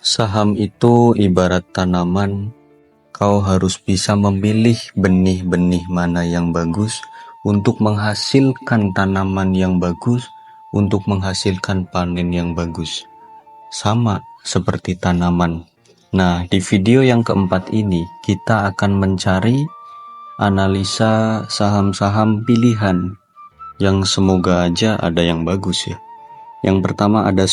Saham itu ibarat tanaman, kau harus bisa memilih benih-benih mana yang bagus untuk menghasilkan tanaman yang bagus, untuk menghasilkan panen yang bagus. Sama seperti tanaman. Nah, di video yang keempat ini kita akan mencari analisa saham-saham pilihan yang semoga aja ada yang bagus ya. Yang pertama ada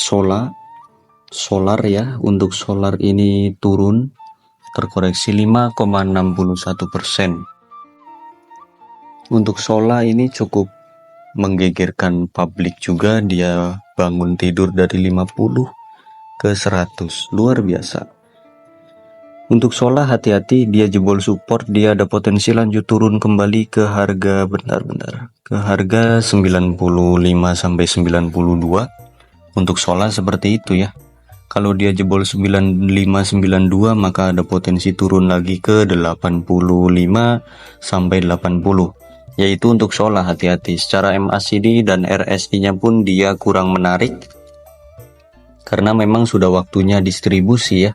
Solar ya. Untuk solar ini turun, terkoreksi 5,61%. Untuk solar ini cukup menggegerkan publik juga, dia bangun tidur dari 50 ke 100, luar biasa. Untuk solar hati-hati, dia jebol support, dia ada potensi lanjut turun kembali ke harga ke harga 95 sampai 92. Untuk solar seperti itu ya. Kalau dia jebol 9592 maka ada potensi turun lagi ke 85 sampai 80. Yaitu untuk solar hati-hati. Secara MACD dan RSI-nya pun dia kurang menarik. Karena memang sudah waktunya distribusi ya.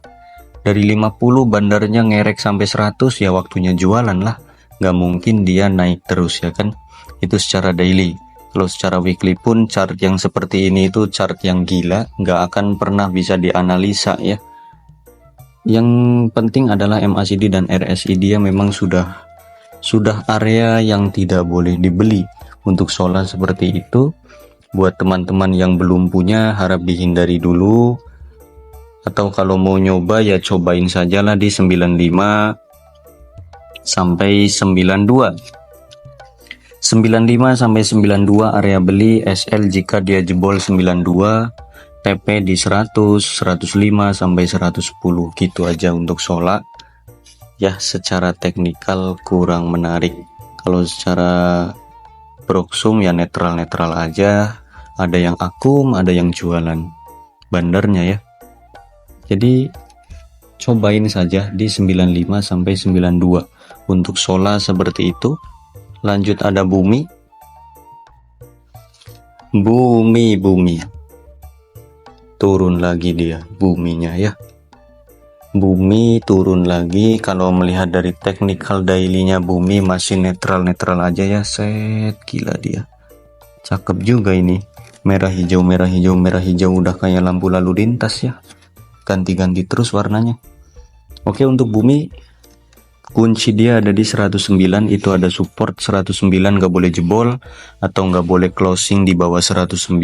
Dari 50 bandarnya ngerek sampai 100 ya waktunya jualan lah. Nggak mungkin dia naik terus ya kan. Itu secara daily. Kalau secara weekly pun chart yang seperti ini itu chart yang gila, nggak akan pernah bisa dianalisa ya. Yang penting adalah MACD dan RSI dia memang sudah area yang tidak boleh dibeli. Untuk solar seperti itu, buat teman-teman yang belum punya harap dihindari dulu. Atau kalau mau nyoba ya cobain sajalah di 95 sampai 92. 95 sampai 92 area beli, SL jika dia jebol 92, TP di 100, 105 sampai 110 gitu aja untuk solar. Ya secara teknikal kurang menarik. Kalau secara proxum ya netral-netral aja, ada yang akum, ada yang jualan bandarnya ya. Jadi cobain saja di 95 sampai 92 untuk solar seperti itu. Lanjut ada bumi turun lagi dia, buminya ya. Bumi turun lagi. Kalau melihat dari technical daily-nya bumi masih netral-netral aja ya. Set, gila dia. Cakep juga ini. Merah hijau udah kayak lampu lalu lintas ya. Ganti-ganti terus warnanya. Oke, untuk bumi kunci dia ada di 109, itu ada support 109, nggak boleh jebol atau nggak boleh closing di bawah 109.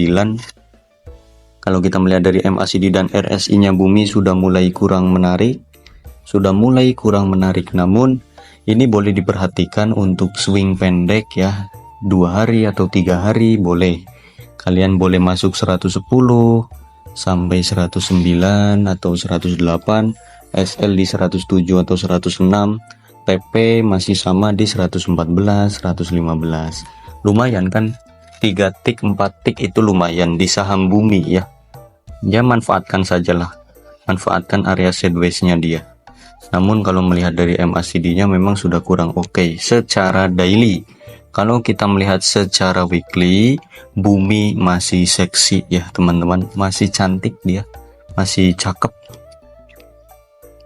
Kalau kita melihat dari MACD dan RSI nya bumi sudah mulai kurang menarik, namun ini boleh diperhatikan untuk swing pendek ya, 2 hari atau 3 hari boleh. Kalian boleh masuk 110 sampai 109 atau 108, SL di 107 atau 106, TP masih sama di 114, 115. Lumayan kan? 3 tik, 4 tik itu lumayan di saham bumi ya. Ya manfaatkan sajalah. Manfaatkan area sideways-nya dia. Namun kalau melihat dari MACD-nya memang sudah kurang oke secara daily. Kalau kita melihat secara weekly, bumi masih seksi ya teman-teman. Masih cantik dia. Masih cakep.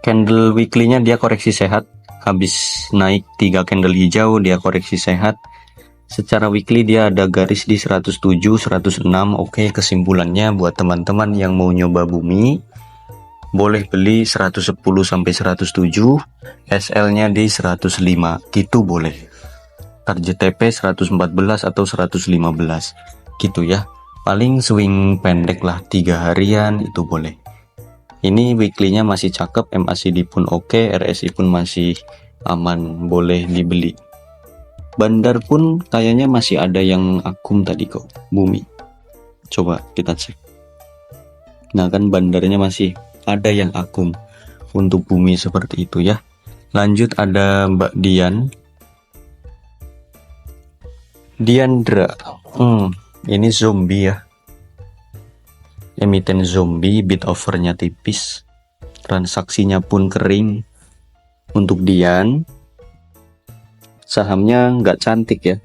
Candle weekly-nya dia koreksi sehat. Habis naik 3 candle hijau dia koreksi sehat. Secara weekly dia ada garis di 107, 106. Oke, kesimpulannya buat teman-teman yang mau nyoba bumi, boleh beli 110 sampai 107, SL-nya di 105. Gitu boleh. Target TP 114 atau 115. Gitu ya. Paling swing pendek lah 3 harian itu boleh. Ini weekly-nya masih cakep, MACD pun oke, RSI pun masih aman, boleh dibeli. Bandar pun kayaknya masih ada yang akum tadi kok, bumi. Coba kita cek. Nah kan bandarnya masih ada yang akum untuk bumi seperti itu ya. Lanjut ada Mbak Diandra. Ini zombie ya. Emiten zombie, bid overnya tipis, transaksinya pun kering. Untuk Dian, sahamnya nggak cantik ya.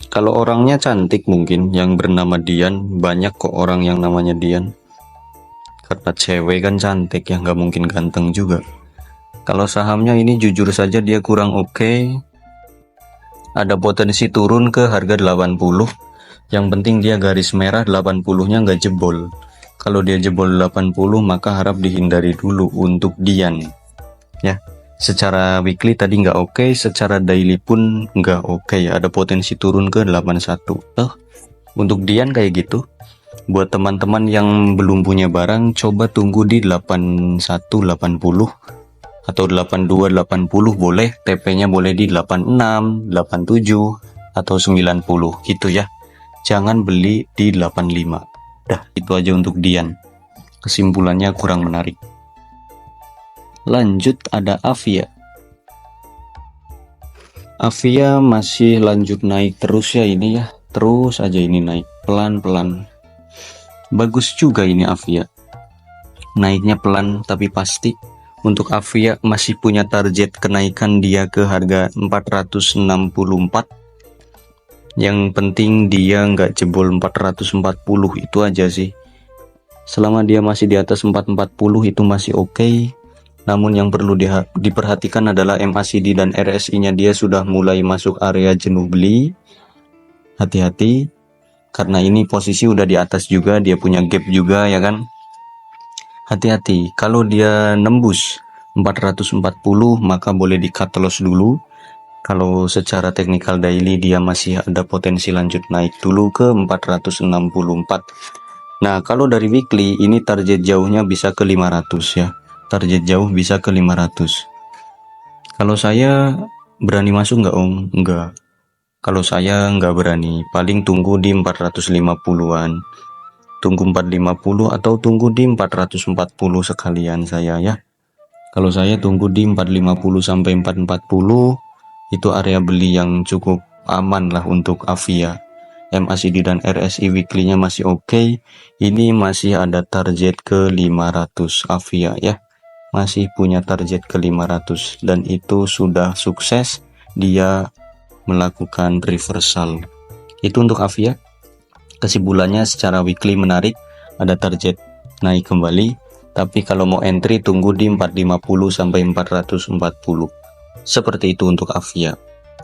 Kalau orangnya cantik mungkin yang bernama Dian, banyak kok orang yang namanya Dian. karena cewek kan cantik ya, nggak mungkin ganteng juga. Kalau sahamnya ini jujur saja dia kurang oke. Ada potensi turun ke harga 80. Yang penting dia garis merah 80-nya nggak jebol. Kalau dia jebol 80 maka harap dihindari dulu untuk Dian ya. Secara weekly tadi nggak oke, secara daily pun nggak oke ya. Ada potensi turun ke 81. Untuk Dian kayak gitu. Buat teman-teman yang belum punya barang, coba tunggu di 8180 atau 8280 boleh, TP-nya boleh di 86, 87 atau 90 gitu ya. Jangan beli di 85. Dah, itu aja untuk Dian. Kesimpulannya kurang menarik. Lanjut ada Avia. Avia masih lanjut naik terus ya ini ya. Terus aja ini naik pelan-pelan. Bagus juga ini Avia. Naiknya pelan tapi pasti. Untuk Avia masih punya target kenaikan dia ke harga 464. Yang penting dia nggak jebol 440, itu aja sih. Selama dia masih di atas 440 itu masih oke. Namun yang perlu diperhatikan adalah MACD dan RSI-nya dia sudah mulai masuk area jenuh beli. Hati-hati, karena ini posisi udah di atas juga, dia punya gap juga ya kan. Hati-hati, kalau dia nembus 440 maka boleh di cut loss dulu. Kalau secara teknikal daily dia masih ada potensi lanjut naik dulu ke 464. Nah, kalau dari weekly ini target jauhnya bisa ke 500 ya. Target jauh bisa ke 500. Kalau saya berani masuk nggak Om? Enggak. Kalau saya nggak berani, paling tunggu di 450-an. Tunggu 450 atau tunggu di 440 sekalian saya ya. Kalau saya tunggu di 450 sampai 440, itu area beli yang cukup aman lah untuk Avia. MACD dan RSI weekly-nya masih oke. Ini masih ada target ke 500 Avia ya. Masih punya target ke 500 dan itu sudah sukses dia melakukan reversal. Itu untuk Avia. Kesimpulannya secara weekly menarik, ada target naik kembali, tapi kalau mau entry tunggu di 450 sampai 440. Seperti itu untuk Avia.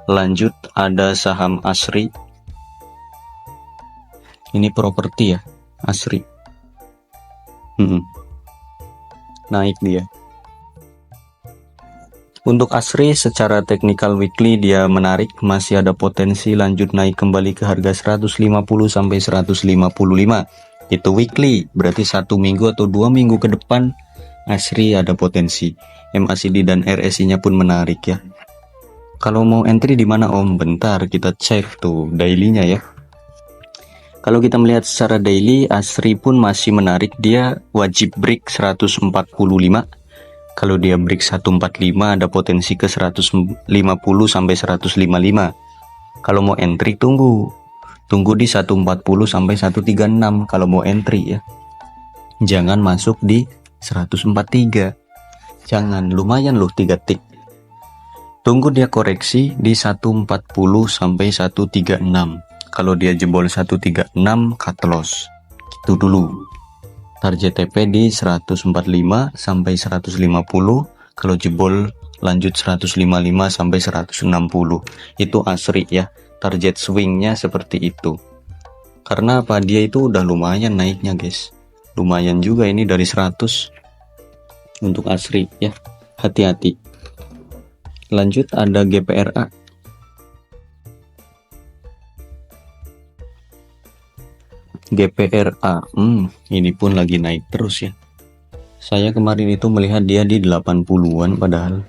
Lanjut ada saham Asri. Ini properti ya, Asri. Naik dia. Untuk Asri secara teknikal weekly dia menarik, masih ada potensi lanjut naik kembali ke harga 150 sampai 155. Itu weekly, berarti 1 minggu atau 2 minggu ke depan Asri ada potensi. MACD dan RSI-nya pun menarik ya. Kalau mau entry di mana Om? Bentar kita cek tuh daily-nya ya. Kalau kita melihat secara daily, Asri pun masih menarik, dia wajib break 145. Kalau dia break 145 ada potensi ke 150 sampai 155. Kalau mau entry tunggu di 140 sampai 136 kalau mau entry ya. Jangan masuk di 143. Jangan, lumayan loh 3 tick. Tunggu dia koreksi di 140 sampai 136. Kalau dia jebol 136 cut loss. Itu dulu. Target TP di 145 sampai 150. Kalau jebol lanjut 155 sampai 160. Itu Asri ya. Target swingnya seperti itu. Karena apa? Dia itu udah lumayan naiknya guys. Lumayan juga ini dari 100 untuk Asri ya. Hati-hati. Lanjut ada GPRA. GPRA, ini pun lagi naik terus ya. Saya kemarin itu melihat dia di 80-an padahal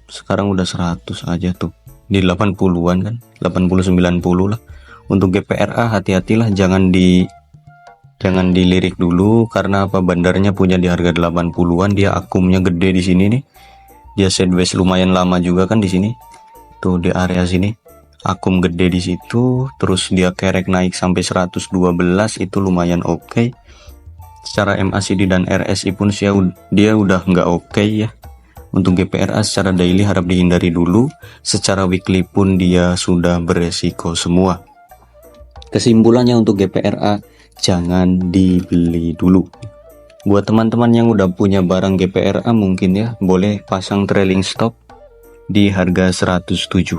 sekarang udah 100 aja tuh. Di 80-an kan, 80-90 lah. Untuk GPRA hati-hatilah, jangan dilirik dulu karena apa, bandarnya punya di harga 80-an, dia akumnya gede di sini nih. Dia sideways lumayan lama juga kan di sini. Tuh di area sini. Akum gede di situ, terus dia kerek naik sampai 112, itu lumayan oke. Secara MACD dan RSI pun dia udah nggak oke ya. Untuk GPRA secara daily harap dihindari dulu, secara weekly pun dia sudah beresiko semua. Kesimpulannya untuk GPRA, jangan dibeli dulu. Buat teman-teman yang udah punya barang GPRA mungkin ya, boleh pasang trailing stop di harga 107.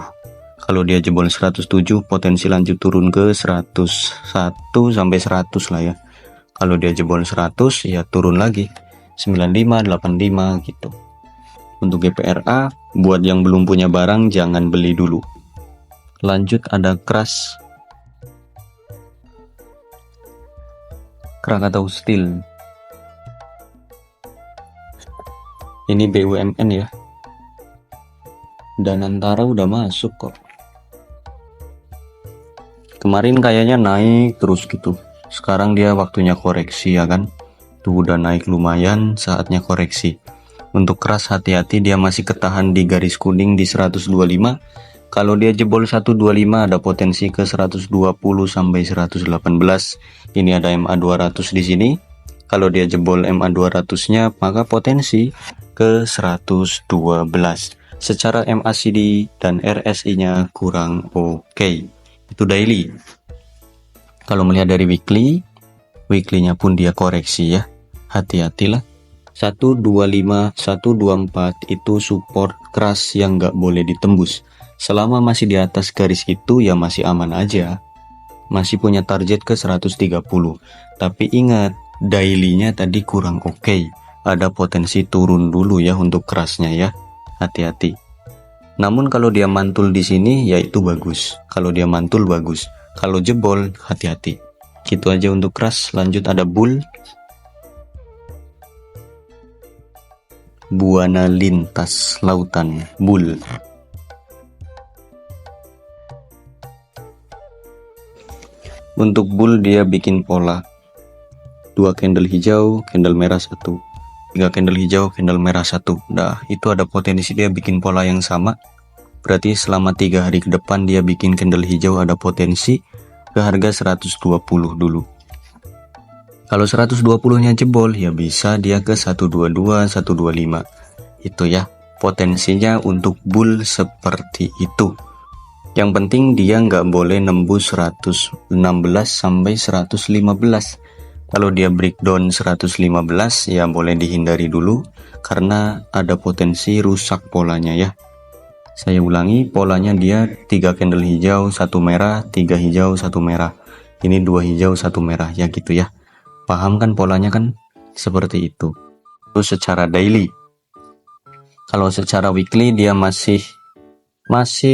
Kalau dia jebol 107, potensi lanjut turun ke 101 sampai 100 lah ya. Kalau dia jebol 100 ya turun lagi 95, 85 gitu. Untuk GPRA, buat yang belum punya barang jangan beli dulu. Lanjut ada Krakatau Steel. Ini BUMN ya. Danantara udah masuk kok. Kemarin kayaknya naik terus gitu. Sekarang dia waktunya koreksi ya kan. Tuh udah naik lumayan, saatnya koreksi. Untuk keras hati-hati, dia masih ketahan di garis kuning di 125. Kalau dia jebol 125 ada potensi ke 120 sampai 118. Ini ada MA 200 di sini. Kalau dia jebol MA 200-nya maka potensi ke 112. Secara MACD dan RSI-nya kurang oke. Itu daily. Kalau melihat dari weekly-nya pun dia koreksi ya. Hati-hatilah. 125, 124 itu support keras yang nggak boleh ditembus. Selama masih di atas garis itu ya masih aman aja. Masih punya target ke 130. Tapi ingat, daily-nya tadi kurang oke. Ada potensi turun dulu ya untuk kerasnya ya. Hati-hati. Namun kalau dia mantul di sini ya itu bagus. Kalau dia mantul bagus. Kalau jebol hati-hati. Gitu aja untuk keras. Lanjut ada bull. Buana lintas lautan, bull. Untuk bull dia bikin pola 2 candle hijau, candle merah 1, 3 candle hijau, candle merah 1. Nah itu ada potensi dia bikin pola yang sama. Berarti selama 3 hari ke depan dia bikin candle hijau, ada potensi ke harga 120 dulu. Kalau 120-nya jebol ya bisa dia ke 122, 125. Itu ya potensinya untuk bull seperti itu. Yang penting dia nggak boleh nembus 116 sampai 115. Kalau dia breakdown 115 ya boleh dihindari dulu karena ada potensi rusak polanya ya. Saya ulangi, polanya dia 3 candle hijau, 1 merah, 3 hijau, 1 merah. Ini 2 hijau, 1 merah ya gitu ya. Paham kan polanya kan? Seperti itu. Terus secara daily. Kalau secara weekly dia masih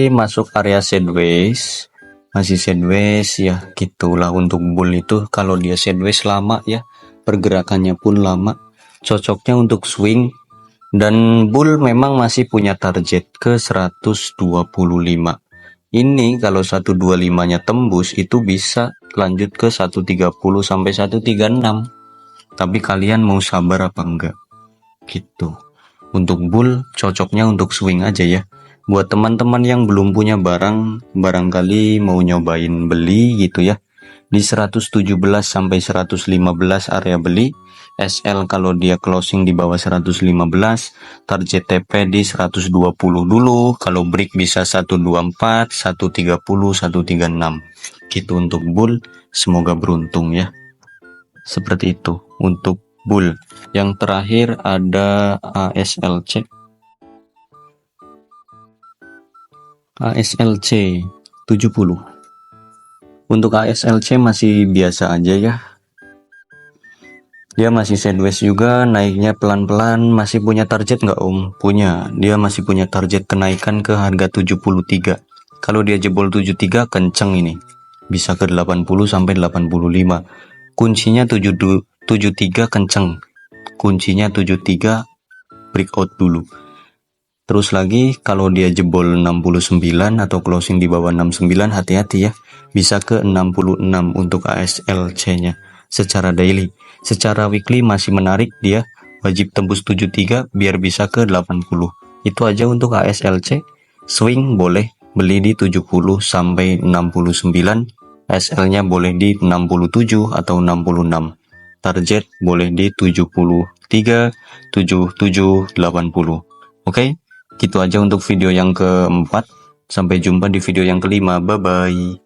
masuk area sideways. Masih sideways ya gitulah untuk bull itu. Kalau dia sideways lama ya. Pergerakannya pun lama. Cocoknya untuk swing. Dan bull memang masih punya target ke 125. Ini kalau 125-nya tembus itu bisa lanjut ke 130 sampai 136. Tapi kalian mau sabar apa enggak? Gitu. Untuk bull cocoknya untuk swing aja ya. Buat teman-teman yang belum punya barang, barangkali mau nyobain beli gitu ya. Di 117 sampai 115 area beli. SL kalau dia closing di bawah 115, target TP di 120 dulu. Kalau break bisa 124, 130, 136. Gitu untuk bull. Semoga beruntung ya. Seperti itu untuk bull. Yang terakhir ada ASLC. ASLC 70. Untuk ASLC masih biasa aja ya. Dia masih sideways juga, naiknya pelan-pelan. Masih punya target nggak om? Punya. Dia masih punya target kenaikan ke harga 73. Kalau dia jebol 73 kenceng ini. Bisa ke 80 sampai 85. Kuncinya 73 kenceng. Kuncinya 73 breakout dulu. Terus lagi kalau dia jebol 69 atau closing di bawah 69 hati-hati ya. Bisa ke 66 untuk ASLC-nya secara daily. Secara weekly masih menarik dia, wajib tembus 73 biar bisa ke 80. Itu aja untuk ASLC. Swing boleh beli di 70 sampai 69. SL-nya boleh di 67 atau 66. Target boleh di 73, 77, 80. Oke, gitu aja untuk video yang keempat. Sampai jumpa di video yang kelima. Bye bye.